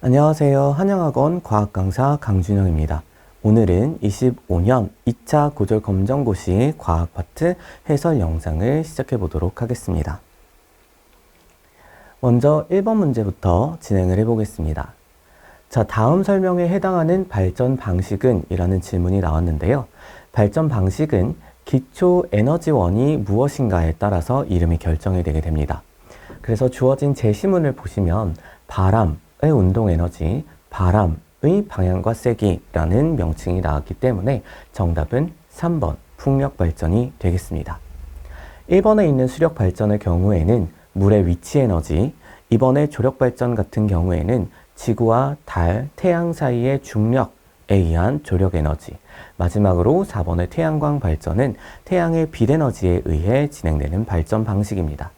안녕하세요. 한양학원 과학강사 강준영입니다. 오늘은 25년 2차 고졸 검정고시 과학 파트 해설 영상을 시작해 보도록 하겠습니다. 먼저 1번 문제부터 진행을 해보겠습니다. 자, 다음 설명에 해당하는 발전 방식은? 이라는 질문이 나왔는데요. 발전 방식은 기초 에너지원이 무엇인가에 따라서 이름이 결정이 되게 됩니다. 그래서 주어진 제시문을 보시면 바람의 운동 에너지, 바람의 방향과 세기라는 명칭이 나왔기 때문에 정답은 3번 풍력 발전이 되겠습니다. 1번에 있는 수력 발전의 경우에는 물의 위치 에너지, 이번에 조력 발전 같은 경우에는 지구와 달, 태양 사이의 중력에 의한 조력 에너지, 마지막으로 4번의 태양광 발전은 태양의 빛 에너지에 의해 진행되는 발전 방식입니다.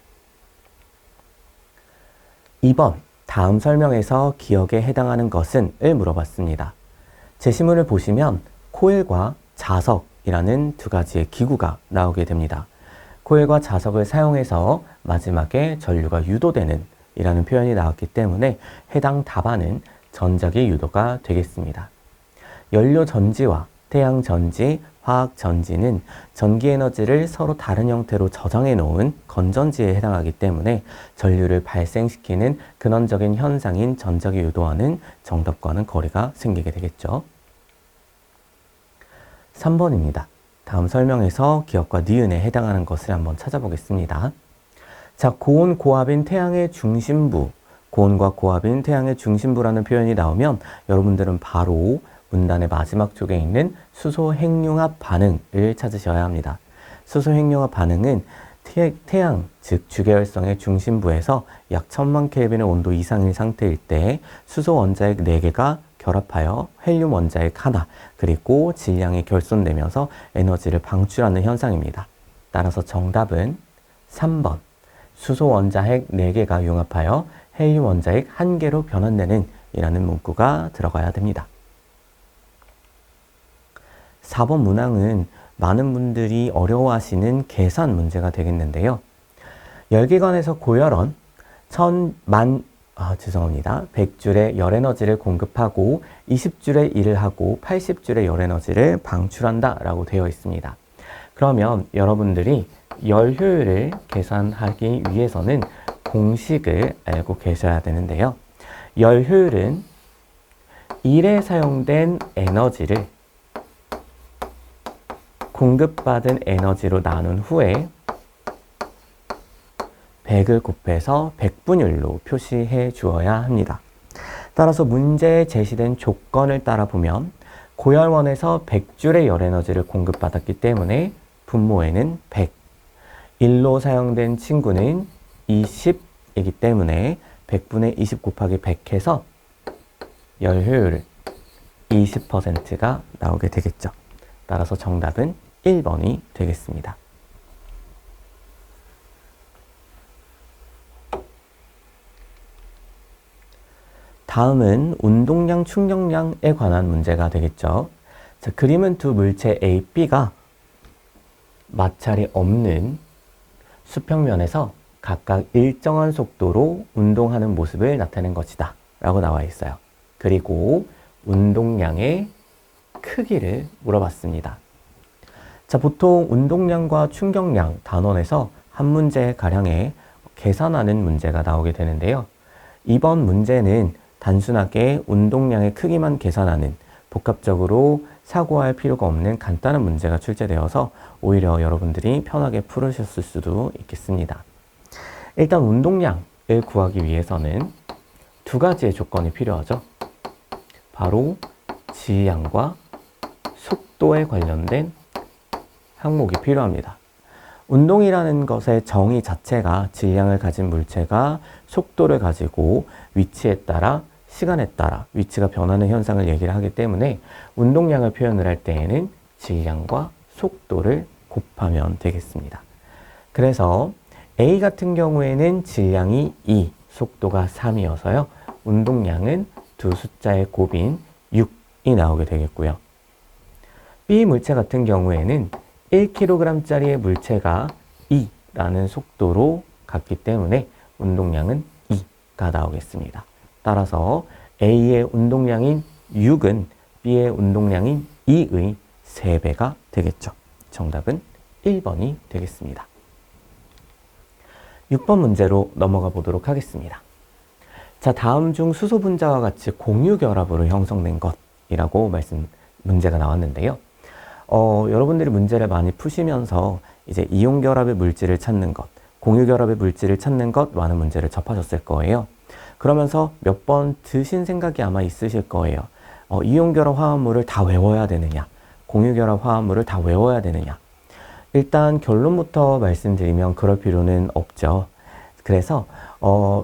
2번, 다음 설명에서 기억에 해당하는 것은? 을 물어봤습니다. 제시문을 보시면 코일과 자석이라는 두 가지의 기구가 나오게 됩니다. 코일과 자석을 사용해서 마지막에 전류가 유도되는 이라는 표현이 나왔기 때문에 해당 답안은 전자기 유도가 되겠습니다. 연료 전지와 태양 전지, 화학 전지는 전기 에너지를 서로 다른 형태로 저장해 놓은 건전지에 해당하기 때문에 전류를 발생시키는 근원적인 현상인 전자기 유도와는 정답과는 거리가 생기게 되겠죠. 3번입니다. 다음 설명에서 기억과 니은에 해당하는 것을 한번 찾아보겠습니다. 자, 고온 고압인 태양의 중심부, 고온과 고압인 태양의 중심부라는 표현이 나오면 여러분들은 바로 문단의 마지막 쪽에 있는 수소 핵융합 반응을 찾으셔야 합니다. 수소 핵융합 반응은 태양, 즉 주계열성의 중심부에서 약 1000만 켈빈의 온도 이상인 상태일 때 수소 원자핵 4개가 결합하여 헬륨 원자핵 하나, 그리고 질량이 결손되면서 에너지를 방출하는 현상입니다. 따라서 정답은 3번 수소 원자핵 4개가 융합하여 헬륨 원자핵 1개로 변환되는 이라는 문구가 들어가야 됩니다. 4번 문항은 많은 분들이 어려워하시는 계산 문제가 되겠는데요. 열기관에서 고열원 100줄의 열에너지를 공급하고 20줄의 일을 하고 80줄의 열에너지를 방출한다 라고 되어 있습니다. 그러면 여러분들이 열 효율을 계산하기 위해서는 공식을 알고 계셔야 되는데요. 열 효율은 1에 사용된 에너지를 공급받은 에너지로 나눈 후에 100을 곱해서 100분율로 표시해 주어야 합니다. 따라서 문제에 제시된 조건을 따라 보면 고열원에서 100줄의 열에너지를 공급받았기 때문에 분모에는 100, 1로 사용된 친구는 20이기 때문에 100분의 20 곱하기 100 해서 열 효율 20%가 나오게 되겠죠. 따라서 정답은 1번이 되겠습니다. 다음은 운동량, 충격량에 관한 문제가 되겠죠. 자, 그림은 두 물체 A, B가 마찰이 없는 수평면에서 각각 일정한 속도로 운동하는 모습을 나타낸 것이다 라고 나와 있어요. 그리고 운동량의 크기를 물어봤습니다. 자, 보통 운동량과 충격량 단원에서 한 문제 가량에 계산하는 문제가 나오게 되는데요. 이번 문제는 단순하게 운동량의 크기만 계산하는 복합적으로 사고할 필요가 없는 간단한 문제가 출제되어서 오히려 여러분들이 편하게 풀으셨을 수도 있겠습니다. 일단 운동량을 구하기 위해서는 두 가지의 조건이 필요하죠. 바로 질량과 속도에 관련된 항목이 필요합니다. 운동이라는 것의 정의 자체가 질량을 가진 물체가 속도를 가지고 위치에 따라 시간에 따라 위치가 변하는 현상을 얘기를 하기 때문에 운동량을 표현을 할 때에는 질량과 속도를 곱하면 되겠습니다. 그래서 A 같은 경우에는 질량이 2, 속도가 3이어서요. 운동량은 두 숫자의 곱인 6이 나오게 되겠고요. B 물체 같은 경우에는 1kg짜리의 물체가 2라는 속도로 갔기 때문에 운동량은 2가 나오겠습니다. 따라서 A의 운동량인 6은 B의 운동량인 2의 3배가 되겠죠. 정답은 1번이 되겠습니다. 6번 문제로 넘어가 보도록 하겠습니다. 자, 다음 중 수소 분자와 같이 공유 결합으로 형성된 것이라고 문제가 나왔는데요. 여러분들이 문제를 많이 푸시면서 이제 이온 결합의 물질을 찾는 것, 공유 결합의 물질을 찾는 것 많은 문제를 접하셨을 거예요. 그러면서 몇 번 드신 생각이 아마 있으실 거예요. 이온 결합 화합물을 다 외워야 되느냐, 공유 결합 화합물을 다 외워야 되느냐. 일단 결론부터 말씀드리면 그럴 필요는 없죠. 그래서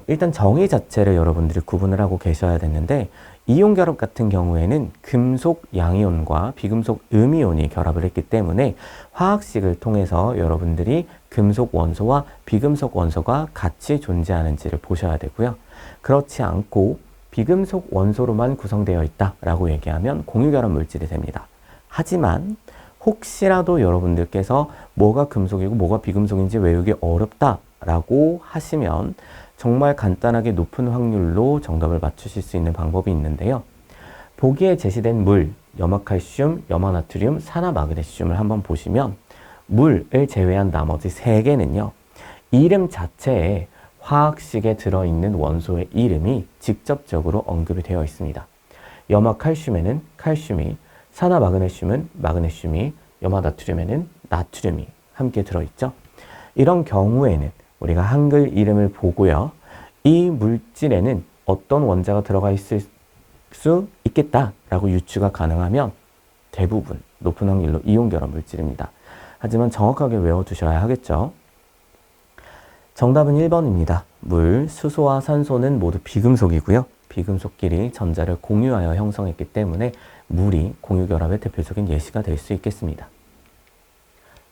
일단 정의 자체를 여러분들이 구분을 하고 계셔야 되는데, 이온 결합 같은 경우에는 금속 양이온과 비금속 음이온이 결합을 했기 때문에 화학식을 통해서 여러분들이 금속 원소와 비금속 원소가 같이 존재하는지를 보셔야 되고요. 그렇지 않고 비금속 원소로만 구성되어 있다라고 얘기하면 공유 결합 물질이 됩니다. 하지만 혹시라도 여러분들께서 뭐가 금속이고 뭐가 비금속인지 외우기 어렵다라고 하시면 정말 간단하게 높은 확률로 정답을 맞추실 수 있는 방법이 있는데요. 보기에 제시된 물, 염화칼슘, 염화나트륨, 산화마그네슘을 한번 보시면 물을 제외한 나머지 3개는요. 이름 자체에 화학식에 들어있는 원소의 이름이 직접적으로 언급이 되어 있습니다. 염화칼슘에는 칼슘이, 산화마그네슘은 마그네슘이, 염화나트륨에는 나트륨이 함께 들어있죠. 이런 경우에는 우리가 한글 이름을 보고요. 이 물질에는 어떤 원자가 들어가 있을 수 있겠다라고 유추가 가능하면 대부분 높은 확률로 이온 결합 물질입니다. 하지만 정확하게 외워두셔야 하겠죠. 정답은 1번입니다. 물, 수소와 산소는 모두 비금속이고요. 비금속끼리 전자를 공유하여 형성했기 때문에 물이 공유 결합의 대표적인 예시가 될 수 있겠습니다.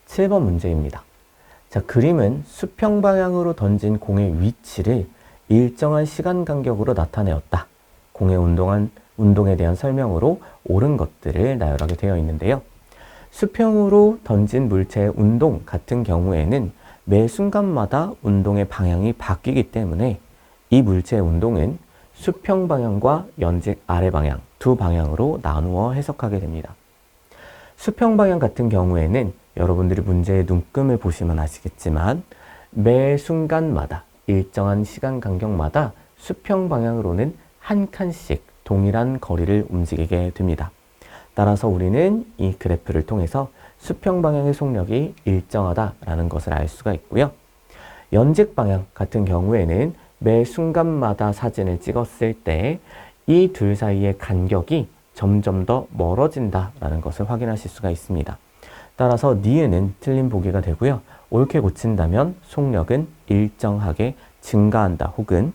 7번 문제입니다. 자, 그림은 수평 방향으로 던진 공의 위치를 일정한 시간 간격으로 나타내었다. 공의 운동에 대한 설명으로 옳은 것들을 나열하게 되어 있는데요. 수평으로 던진 물체의 운동 같은 경우에는 매 순간마다 운동의 방향이 바뀌기 때문에 이 물체의 운동은 수평 방향과 연직 아래 방향 두 방향으로 나누어 해석하게 됩니다. 수평 방향 같은 경우에는 여러분들이 문제의 눈금을 보시면 아시겠지만 매 순간마다 일정한 시간 간격마다 수평 방향으로는 한 칸씩 동일한 거리를 움직이게 됩니다. 따라서 우리는 이 그래프를 통해서 수평 방향의 속력이 일정하다라는 것을 알 수가 있고요. 연직 방향 같은 경우에는 매 순간마다 사진을 찍었을 때 이 둘 사이의 간격이 점점 더 멀어진다라는 것을 확인하실 수가 있습니다. 따라서 니은은 틀린 보기가 되고요. 옳게 고친다면 속력은 일정하게 증가한다 혹은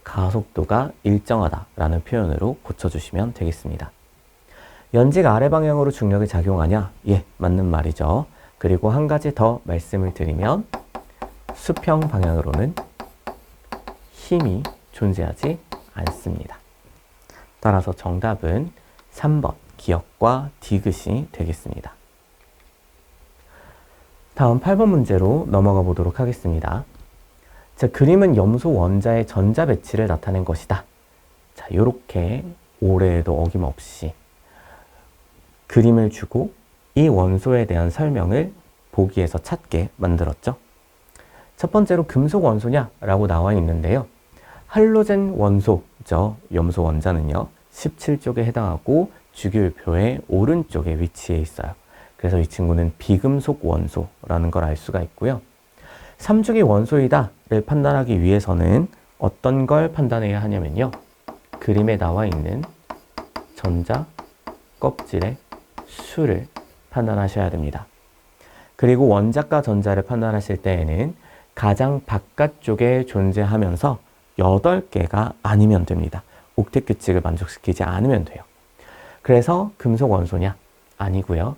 가속도가 일정하다라는 표현으로 고쳐주시면 되겠습니다. 연직 아래 방향으로 중력이 작용하냐? 예, 맞는 말이죠. 그리고 한 가지 더 말씀을 드리면 수평 방향으로는 힘이 존재하지 않습니다. 따라서 정답은 3번 기역과 디귿이 되겠습니다. 다음 8번 문제로 넘어가 보도록 하겠습니다. 자, 그림은 염소 원자의 전자 배치를 나타낸 것이다. 자, 요렇게 올해에도 어김없이 그림을 주고 이 원소에 대한 설명을 보기에서 찾게 만들었죠. 첫 번째로 금속 원소냐? 라고 나와 있는데요. 할로젠 원소죠. 염소 원자는요. 17쪽에 해당하고 주기율표의 오른쪽에 위치해 있어요. 그래서 이 친구는 비금속 원소라는 걸 알 수가 있고요. 3주기 원소이다를 판단하기 위해서는 어떤 걸 판단해야 하냐면요. 그림에 나와 있는 전자 껍질의 수를 판단하셔야 됩니다. 그리고 원자과 전자를 판단하실 때에는 가장 바깥쪽에 존재하면서 8개가 아니면 됩니다. 옥텟 규칙을 만족시키지 않으면 돼요. 그래서 금속 원소냐? 아니고요.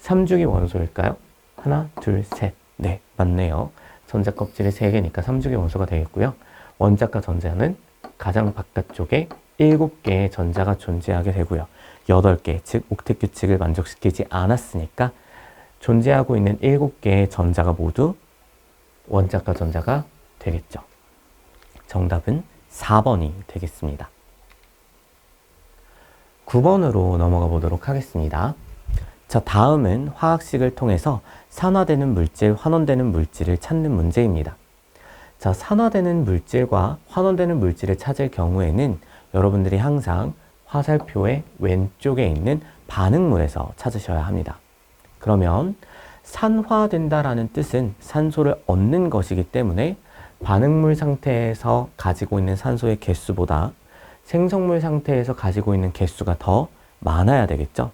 3주기 원소일까요? 하나, 둘, 셋. 네, 맞네요. 전자 껍질이 3개니까 3주기 원소가 되겠고요. 원자과 전자는 가장 바깥쪽에 7개의 전자가 존재하게 되고요. 8개, 즉 옥텟 규칙을 만족시키지 않았으니까 존재하고 있는 7개의 전자가 모두 원자가 전자가 되겠죠. 정답은 4번이 되겠습니다. 9번으로 넘어가 보도록 하겠습니다. 자, 다음은 화학식을 통해서 산화되는 물질, 환원되는 물질을 찾는 문제입니다. 자, 산화되는 물질과 환원되는 물질을 찾을 경우에는 여러분들이 항상 화살표의 왼쪽에 있는 반응물에서 찾으셔야 합니다. 그러면 산화된다라는 뜻은 산소를 얻는 것이기 때문에 반응물 상태에서 가지고 있는 산소의 개수보다 생성물 상태에서 가지고 있는 개수가 더 많아야 되겠죠.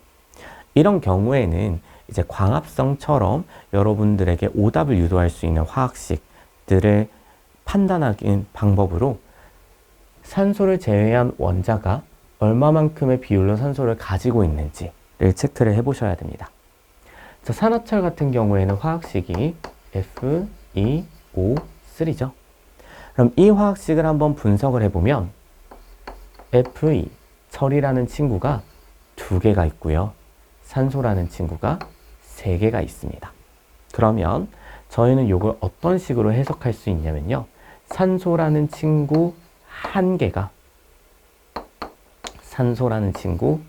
이런 경우에는 이제 광합성처럼 여러분들에게 오답을 유도할 수 있는 화학식들을 판단하는 방법으로 산소를 제외한 원자가 얼마만큼의 비율로 산소를 가지고 있는지를 체크를 해보셔야 됩니다. 자, 산화철 같은 경우에는 화학식이 FeO3죠. 그럼 이 화학식을 한번 분석을 해보면 Fe, 철이라는 친구가 2개가 있고요. 산소라는 친구가 3개가 있습니다. 그러면 저희는 이걸 어떤 식으로 해석할 수 있냐면요. 산소라는 친구 1개가 산소라는 친구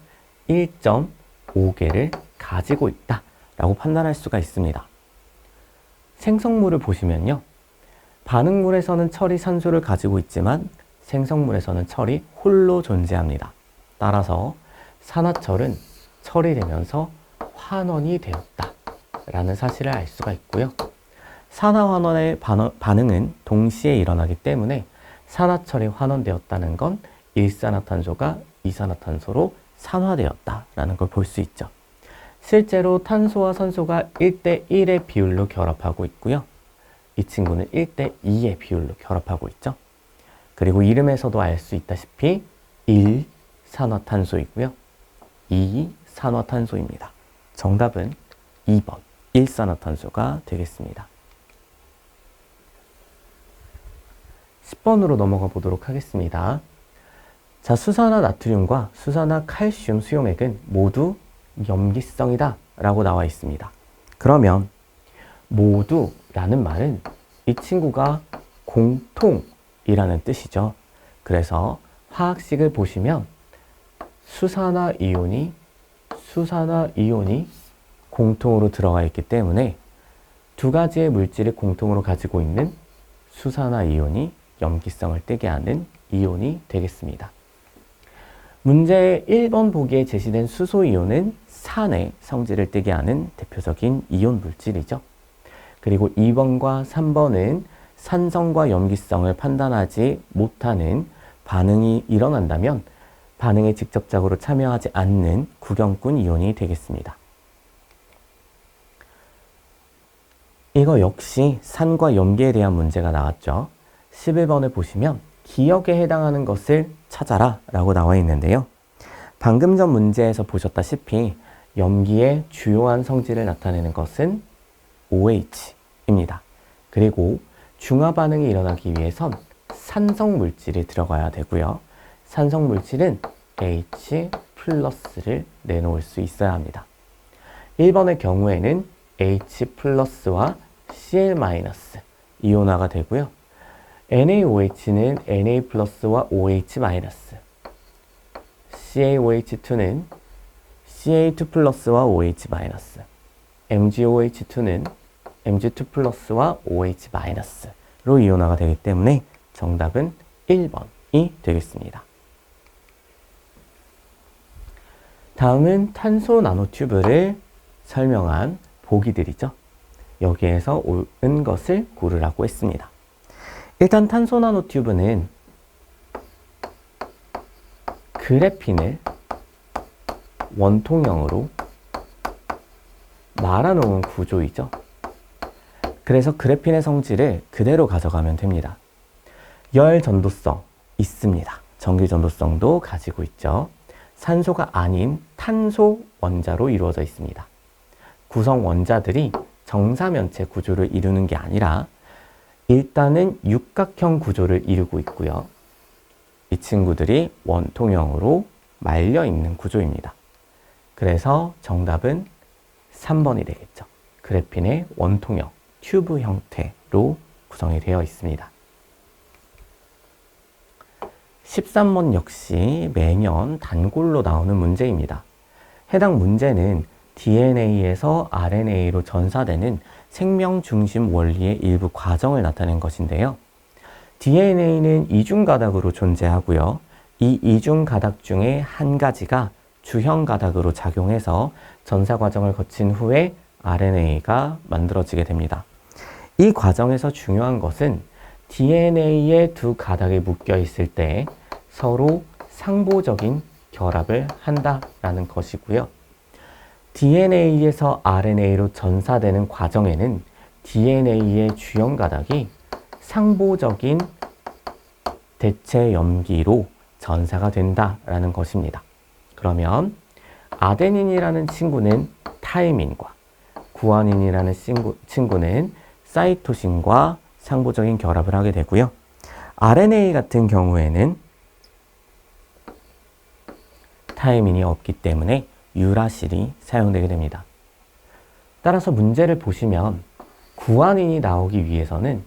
1.5개를 가지고 있다 라고 판단할 수가 있습니다. 생성물을 보시면요. 반응물에서는 철이 산소를 가지고 있지만 생성물에서는 철이 홀로 존재합니다. 따라서 산화철은 철이 되면서 환원이 되었다 라는 사실을 알 수가 있고요. 산화환원의 반응은 동시에 일어나기 때문에 산화철이 환원되었다는 건 일산화탄소가 이산화탄소로 산화되었다라는 걸 볼 수 있죠. 실제로 탄소와 산소가 1대1의 비율로 결합하고 있고요. 이 친구는 1대2의 비율로 결합하고 있죠. 그리고 이름에서도 알 수 있다시피 1산화탄소이고요. 2산화탄소입니다. 정답은 2번 일산화탄소가 되겠습니다. 10번으로 넘어가 보도록 하겠습니다. 자, 수산화 나트륨과 수산화 칼슘 수용액은 모두 염기성이다 라고 나와 있습니다. 그러면 모두라는 말은 이 친구가 공통이라는 뜻이죠. 그래서 화학식을 보시면 수산화 이온이 공통으로 들어가 있기 때문에 2가지의 물질을 공통으로 가지고 있는 수산화 이온이 염기성을 띠게 하는 이온이 되겠습니다. 문제 1번 보기에 제시된 수소이온은 산의 성질을 띠게 하는 대표적인 이온 물질이죠. 그리고 2번과 3번은 산성과 염기성을 판단하지 못하는 반응이 일어난다면 반응에 직접적으로 참여하지 않는 구경꾼 이온이 되겠습니다. 이거 역시 산과 염기에 대한 문제가 나왔죠. 11번을 보시면 기억에 해당하는 것을 찾아라 라고 나와 있는데요. 방금 전 문제에서 보셨다시피 염기의 주요한 성질을 나타내는 것은 OH입니다. 그리고 중화 반응이 일어나기 위해선 산성 물질이 들어가야 되고요. 산성 물질은 H 플러스를 내놓을 수 있어야 합니다. 1번의 경우에는 H 플러스와 Cl 마이너스 이온화가 되고요. NaOH는 Na 플러스와 OH 마이너스, CaOH2는 Ca2 플러스와 OH 마이너스, MgOH2는 Mg2 플러스와 OH 마이너스로 이온화가 되기 때문에 정답은 1번이 되겠습니다. 다음은 탄소 나노튜브를 설명한 보기들이죠. 여기에서 옳은 것을 고르라고 했습니다. 일단 탄소 나노튜브는 그래핀을 원통형으로 말아놓은 구조이죠. 그래서 그래핀의 성질을 그대로 가져가면 됩니다. 열 전도성 있습니다. 전기 전도성도 가지고 있죠. 산소가 아닌 탄소 원자로 이루어져 있습니다. 구성 원자들이 정사면체 구조를 이루는 게 아니라 일단은 육각형 구조를 이루고 있고요. 이 친구들이 원통형으로 말려 있는 구조입니다. 그래서 정답은 3번이 되겠죠. 그래핀의 원통형, 튜브 형태로 구성이 되어 있습니다. 13번 역시 매년 단골로 나오는 문제입니다. 해당 문제는 DNA에서 RNA로 전사되는 생명 중심 원리의 일부 과정을 나타낸 것인데요. DNA는 이중 가닥으로 존재하고요. 이 이중 가닥 중에 한 가지가 주형 가닥으로 작용해서 전사 과정을 거친 후에 RNA가 만들어지게 됩니다. 이 과정에서 중요한 것은 DNA의 두 가닥이 묶여 있을 때 서로 상보적인 결합을 한다라는 것이고요. DNA에서 RNA로 전사되는 과정에는 DNA의 주형 가닥이 상보적인 대체 염기로 전사가 된다라는 것입니다. 그러면 아데닌이라는 친구는 타이민과 구아닌이라는 친구는 사이토신과 상보적인 결합을 하게 되고요. RNA 같은 경우에는 타이민이 없기 때문에 유라실이 사용되게 됩니다. 따라서 문제를 보시면 구아닌이 나오기 위해서는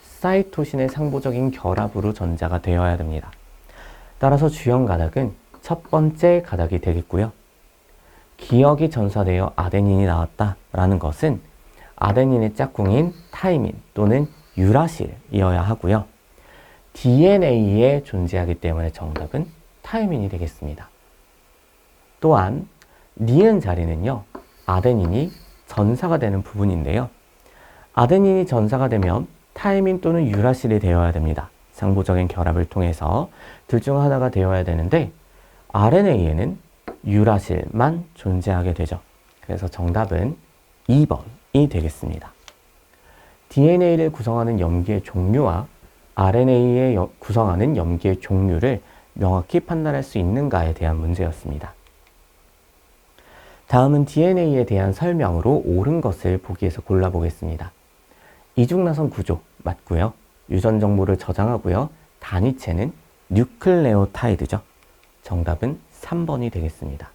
사이토신의 상보적인 결합으로 전자가 되어야 됩니다. 따라서 주형 가닥은 첫 번째 가닥이 되겠고요. 기역이 전사되어 아데닌이 나왔다라는 것은 아데닌의 짝꿍인 타이민 또는 유라실이어야 하고요. DNA에 존재하기 때문에 정답은 타이민이 되겠습니다. 또한 니은 자리는요, 아데닌이 전사가 되는 부분인데요. 아데닌이 전사가 되면 타이민 또는 유라실이 되어야 됩니다. 상보적인 결합을 통해서 둘 중 하나가 되어야 되는데 RNA에는 유라실만 존재하게 되죠. 그래서 정답은 2번이 되겠습니다. DNA를 구성하는 염기의 종류와 RNA에 구성하는 염기의 종류를 명확히 판단할 수 있는가에 대한 문제였습니다. 다음은 DNA에 대한 설명으로 옳은 것을 보기에서 골라보겠습니다. 이중나선 구조 맞고요. 유전 정보를 저장하고요. 단위체는 뉴클레오타이드죠. 정답은 3번이 되겠습니다.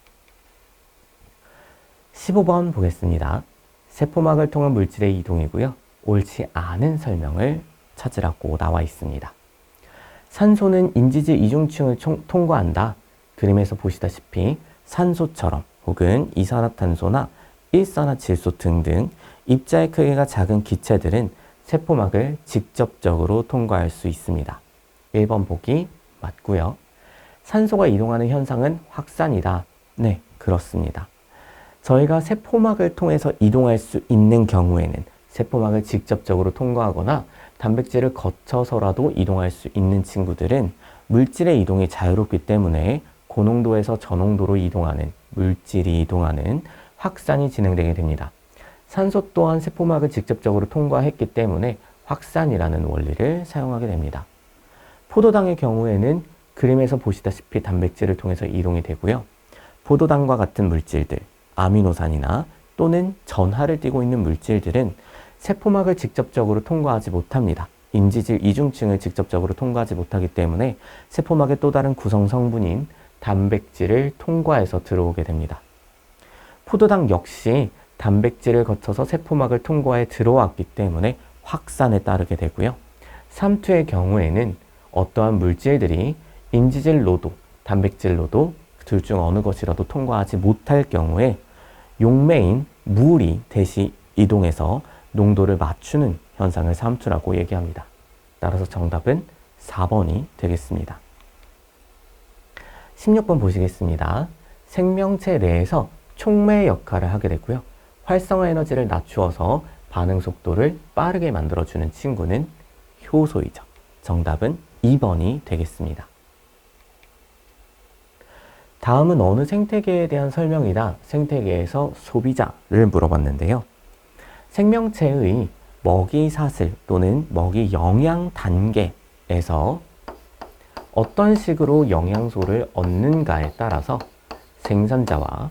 15번 보겠습니다. 세포막을 통한 물질의 이동이고요. 옳지 않은 설명을 찾으라고 나와 있습니다. 산소는 인지질 이중층을 통과한다. 그림에서 보시다시피 산소처럼 혹은 이산화탄소나 일산화질소 등등 입자의 크기가 작은 기체들은 세포막을 직접적으로 통과할 수 있습니다. 1번 보기 맞고요. 산소가 이동하는 현상은 확산이다. 네, 그렇습니다. 저희가 세포막을 통해서 이동할 수 있는 경우에는 세포막을 직접적으로 통과하거나 단백질을 거쳐서라도 이동할 수 있는 친구들은 물질의 이동이 자유롭기 때문에 고농도에서 저농도로 이동하는 물질이 이동하는 확산이 진행되게 됩니다. 산소 또한 세포막을 직접적으로 통과했기 때문에 확산이라는 원리를 사용하게 됩니다. 포도당의 경우에는 그림에서 보시다시피 단백질을 통해서 이동이 되고요. 포도당과 같은 물질들, 아미노산이나 또는 전하를 띠고 있는 물질들은 세포막을 직접적으로 통과하지 못합니다. 인지질 이중층을 직접적으로 통과하지 못하기 때문에 세포막의 또 다른 구성 성분인 단백질을 통과해서 들어오게 됩니다. 포도당 역시 단백질을 거쳐서 세포막을 통과해 들어왔기 때문에 확산에 따르게 되고요. 삼투의 경우에는 어떠한 물질들이 인지질로도 단백질로도 둘 중 어느 것이라도 통과하지 못할 경우에 용매인 물이 대시 이동해서 농도를 맞추는 현상을 삼투라고 얘기합니다. 따라서 정답은 4번이 되겠습니다. 16번 보시겠습니다. 생명체 내에서 촉매 역할을 하게 되고요. 활성화 에너지를 낮추어서 반응 속도를 빠르게 만들어주는 친구는 효소이죠. 정답은 2번이 되겠습니다. 다음은 어느 생태계에 대한 설명이다. 생태계에서 소비자를 물어봤는데요. 생명체의 먹이 사슬 또는 먹이 영양 단계에서 어떤 식으로 영양소를 얻는가에 따라서 생산자와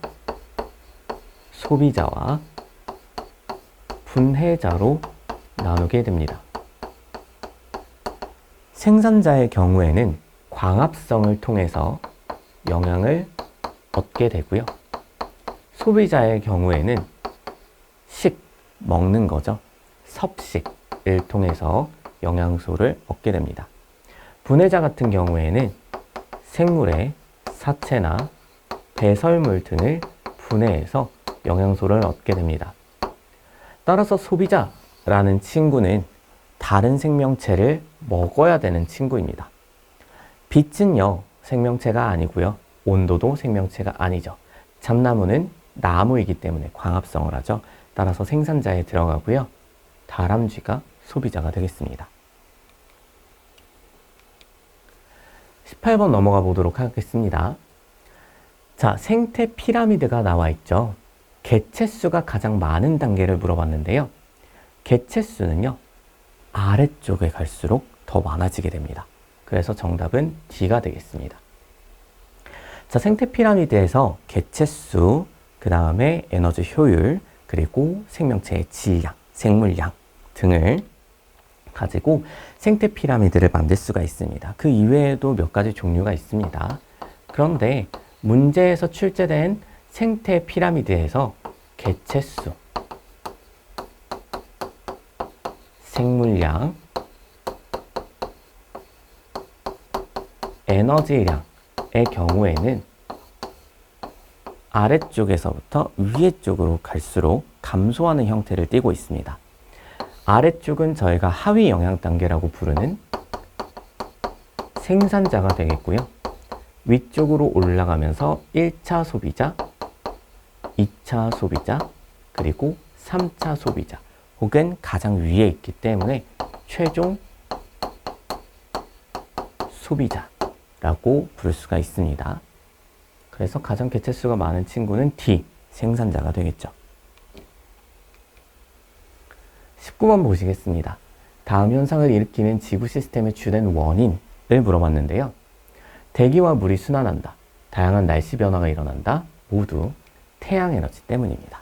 소비자와 분해자로 나누게 됩니다. 생산자의 경우에는 광합성을 통해서 영양을 얻게 되고요. 소비자의 경우에는 먹는 거죠. 섭식을 통해서 영양소를 얻게 됩니다. 분해자 같은 경우에는 생물의 사체나 배설물 등을 분해해서 영양소를 얻게 됩니다. 따라서 소비자라는 친구는 다른 생명체를 먹어야 되는 친구입니다. 빛은요, 생명체가 아니고요. 온도도 생명체가 아니죠. 참나무는 나무이기 때문에 광합성을 하죠. 따라서 생산자에 들어가고요. 다람쥐가 소비자가 되겠습니다. 18번 넘어가 보도록 하겠습니다. 자, 생태 피라미드가 나와 있죠. 개체수가 가장 많은 단계를 물어봤는데요. 개체수는요, 아래쪽에 갈수록 더 많아지게 됩니다. 그래서 정답은 D가 되겠습니다. 자, 생태 피라미드에서 개체수, 그 다음에 에너지 효율, 그리고 생명체의 질량, 생물량 등을 가지고 생태 피라미드를 만들 수가 있습니다. 그 이외에도 몇 가지 종류가 있습니다. 그런데 문제에서 출제된 생태 피라미드에서 개체수, 생물량, 에너지량의 경우에는 아래쪽에서부터 위에 쪽으로 갈수록 감소하는 형태를 띠고 있습니다. 아래쪽은 저희가 하위 영양 단계라고 부르는 생산자가 되겠고요. 위쪽으로 올라가면서 1차 소비자, 2차 소비자, 그리고 3차 소비자, 혹은 가장 위에 있기 때문에 최종 소비자라고 부를 수가 있습니다. 그래서 가장 개체수가 많은 친구는 D, 생산자가 되겠죠. 19번 보시겠습니다. 다음 현상을 일으키는 지구 시스템의 주된 원인을 물어봤는데요. 대기와 물이 순환한다. 다양한 날씨 변화가 일어난다. 모두 태양에너지 때문입니다.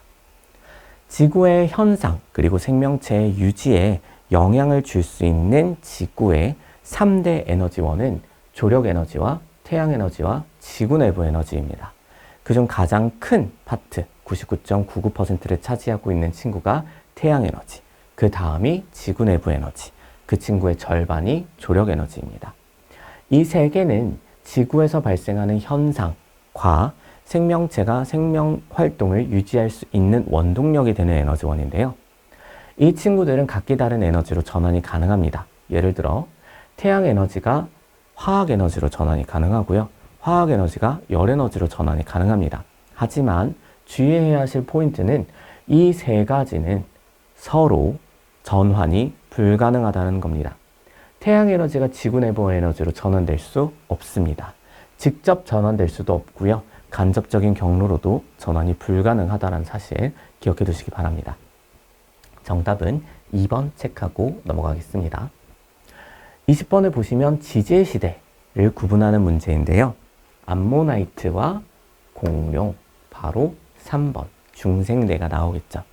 지구의 현상 그리고 생명체의 유지에 영향을 줄 수 있는 지구의 3대 에너지원은 조력에너지와 태양에너지와 지구 내부 에너지입니다. 그중 가장 큰 파트 99.99%를 차지하고 있는 친구가 태양에너지, 그 다음이 지구 내부 에너지, 그 친구의 절반이 조력에너지입니다. 이 세 개는 지구에서 발생하는 현상과 생명체가 생명 활동을 유지할 수 있는 원동력이 되는 에너지원인데요. 이 친구들은 각기 다른 에너지로 전환이 가능합니다. 예를 들어 태양에너지가 화학에너지로 전환이 가능하고요. 화학에너지가 열에너지로 전환이 가능합니다. 하지만 주의해야 하실 포인트는 이 세 가지는 서로 전환이 불가능하다는 겁니다. 태양에너지가 지구 내부 에너지로 전환될 수 없습니다. 직접 전환될 수도 없고요. 간접적인 경로로도 전환이 불가능하다는 사실 기억해 두시기 바랍니다. 정답은 2번 체크하고 넘어가겠습니다. 20번을 보시면 지질 시대를 구분하는 문제인데요. 암모나이트와 공룡, 바로 3번 중생대가 나오겠죠.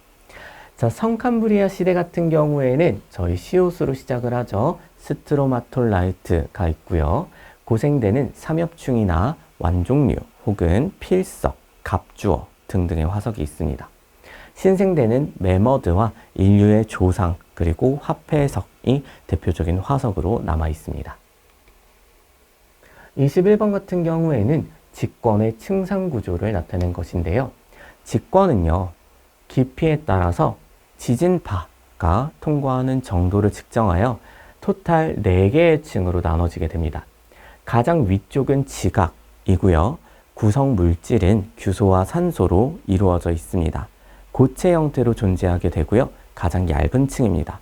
자, 성캄브리아 시대 같은 경우에는 저희 시옷으로 시작을 하죠. 스트로마톨라이트가 있고요. 고생대는 삼엽충이나 완종류 혹은 필석, 갑주어 등등의 화석이 있습니다. 신생대는 매머드와 인류의 조상 그리고 화폐석이 대표적인 화석으로 남아 있습니다. 21번 같은 경우에는 직권의 층상 구조를 나타낸 것인데요. 직권은요, 깊이에 따라서 지진파가 통과하는 정도를 측정하여 토탈 4개의 층으로 나눠지게 됩니다. 가장 위쪽은 지각이고요. 구성 물질은 규소와 산소로 이루어져 있습니다. 고체 형태로 존재하게 되고요. 가장 얇은 층입니다.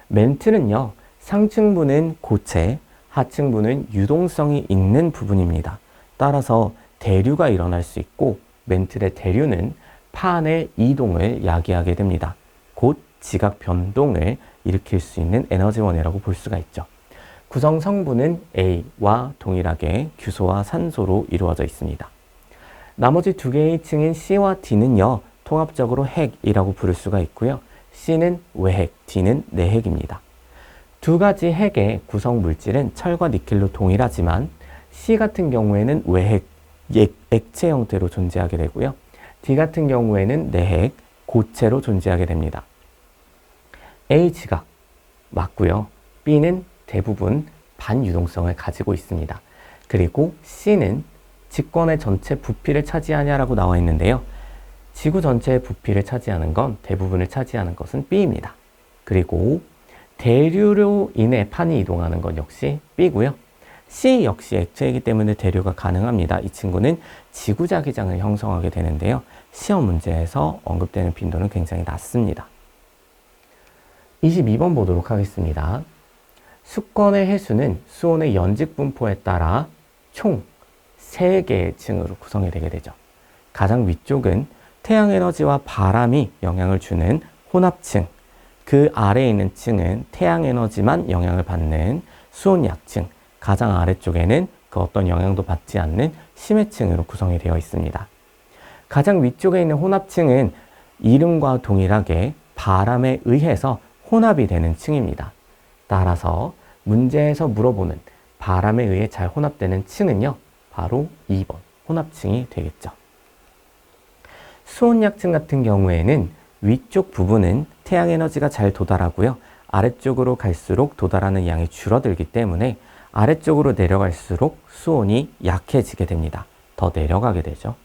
멘트는요, 상층부는 고체, 하층부는 유동성이 있는 부분입니다. 따라서 대류가 일어날 수 있고 멘틀의 대류는 판의 이동을 야기하게 됩니다. 곧 지각 변동을 일으킬 수 있는 에너지원이라고 볼 수가 있죠. 구성 성분은 A와 동일하게 규소와 산소로 이루어져 있습니다. 나머지 두 개의 층인 C와 D는요, 통합적으로 핵이라고 부를 수가 있고요. C는 외핵, D는 내핵입니다. 두 가지 핵의 구성 물질은 철과 니켈로 동일하지만 C 같은 경우에는 외핵, 액체 형태로 존재하게 되고요. D 같은 경우에는 내핵, 고체로 존재하게 됩니다. A 지각 맞고요. B는 대부분 반유동성을 가지고 있습니다. 그리고 C는 직권의 전체 부피를 차지하냐라고 나와 있는데요. 지구 전체의 부피를 차지하는 건, 대부분을 차지하는 것은 B입니다. 그리고 대류로 인해 판이 이동하는 건 역시 B고요. C 역시 액체이기 때문에 대류가 가능합니다. 이 친구는 지구자기장을 형성하게 되는데요. 시험 문제에서 언급되는 빈도는 굉장히 낮습니다. 22번 보도록 하겠습니다. 수권의 해수는 수온의 연직 분포에 따라 총 3개의 층으로 구성이 되게 되죠. 가장 위쪽은 태양에너지와 바람이 영향을 주는 혼합층, 그 아래에 있는 층은 태양에너지만 영향을 받는 수온약층, 가장 아래쪽에는 그 어떤 영향도 받지 않는 심해층으로 구성이 되어 있습니다. 가장 위쪽에 있는 혼합층은 이름과 동일하게 바람에 의해서 혼합이 되는 층입니다. 따라서 문제에서 물어보는 바람에 의해 잘 혼합되는 층은요, 바로 2번 혼합층이 되겠죠. 수온약층 같은 경우에는 위쪽 부분은 태양에너지가 잘 도달하고요, 아래쪽으로 갈수록 도달하는 양이 줄어들기 때문에 아래쪽으로 내려갈수록 수온이 약해지게 됩니다. 더 내려가게 되죠.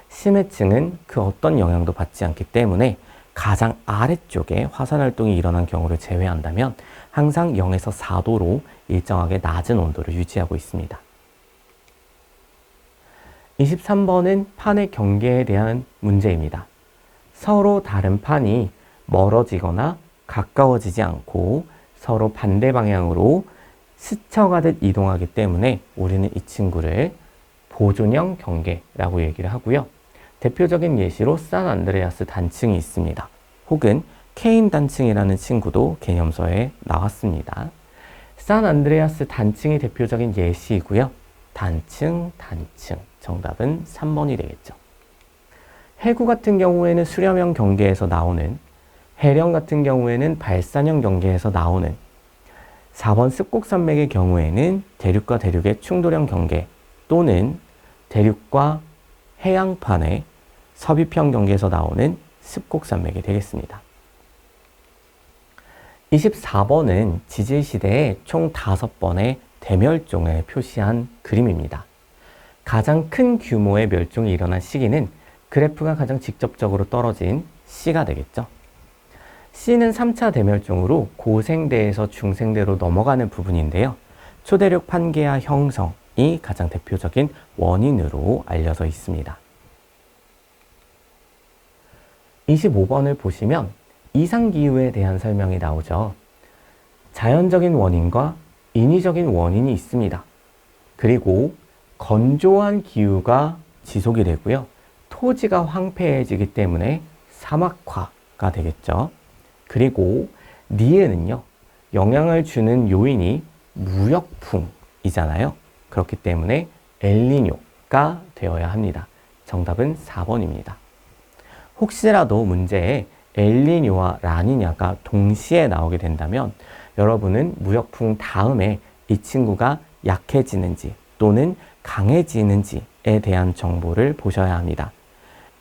심해층은 그 어떤 영향도 받지 않기 때문에 가장 아래쪽에 화산활동이 일어난 경우를 제외한다면 항상 0에서 4도로 일정하게 낮은 온도를 유지하고 있습니다. 23번은 판의 경계에 대한 문제입니다. 서로 다른 판이 멀어지거나 가까워지지 않고 서로 반대 방향으로 스쳐가듯 이동하기 때문에 우리는 이 친구를 보존형 경계라고 얘기를 하고요. 대표적인 예시로 산안드레아스 단층이 있습니다. 혹은 케인 단층이라는 친구도 개념서에 나왔습니다. 산안드레아스 단층이 대표적인 예시이고요. 단층. 정답은 3번이 되겠죠. 해구 같은 경우에는 수렴형 경계에서 나오는, 해령 같은 경우에는 발산형 경계에서 나오는, 4번 습곡산맥의 경우에는 대륙과 대륙의 충돌형 경계 또는 대륙과 해양판의 섭입형 경계에서 나오는 습곡산맥이 되겠습니다. 24번은 지질시대에 총 5번의 대멸종을 표시한 그림입니다. 가장 큰 규모의 멸종이 일어난 시기는 그래프가 가장 직접적으로 떨어진 C가 되겠죠. C는 3차 대멸종으로 고생대에서 중생대로 넘어가는 부분인데요. 초대륙 판게아 형성이 가장 대표적인 원인으로 알려져 있습니다. 25번을 보시면 이상기후에 대한 설명이 나오죠. 자연적인 원인과 인위적인 원인이 있습니다. 그리고 건조한 기후가 지속이 되고요. 토지가 황폐해지기 때문에 사막화가 되겠죠. 그리고 니은은요, 영향을 주는 요인이 무역풍이잖아요. 그렇기 때문에 엘니뇨가 되어야 합니다. 정답은 4번입니다. 혹시라도 문제에 엘니뇨와 라니냐가 동시에 나오게 된다면 여러분은 무역풍 다음에 이 친구가 약해지는지 또는 강해지는지에 대한 정보를 보셔야 합니다.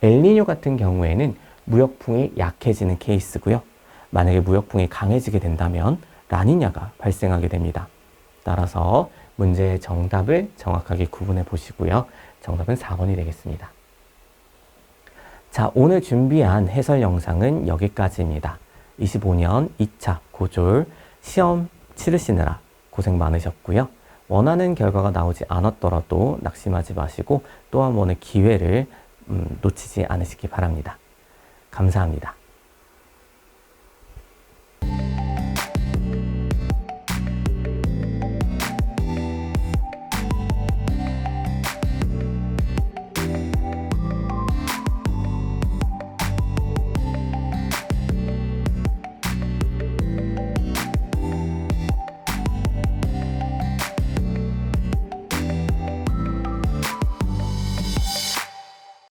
엘니뇨 같은 경우에는 무역풍이 약해지는 케이스고요. 만약에 무역풍이 강해지게 된다면 라니냐가 발생하게 됩니다. 따라서 문제의 정답을 정확하게 구분해 보시고요. 정답은 4번이 되겠습니다. 자, 오늘 준비한 해설 영상은 여기까지입니다. 25년 2차 고졸 시험 치르시느라 고생 많으셨고요. 원하는 결과가 나오지 않았더라도 낙심하지 마시고 또 한 번의 기회를 놓치지 않으시기 바랍니다. 감사합니다.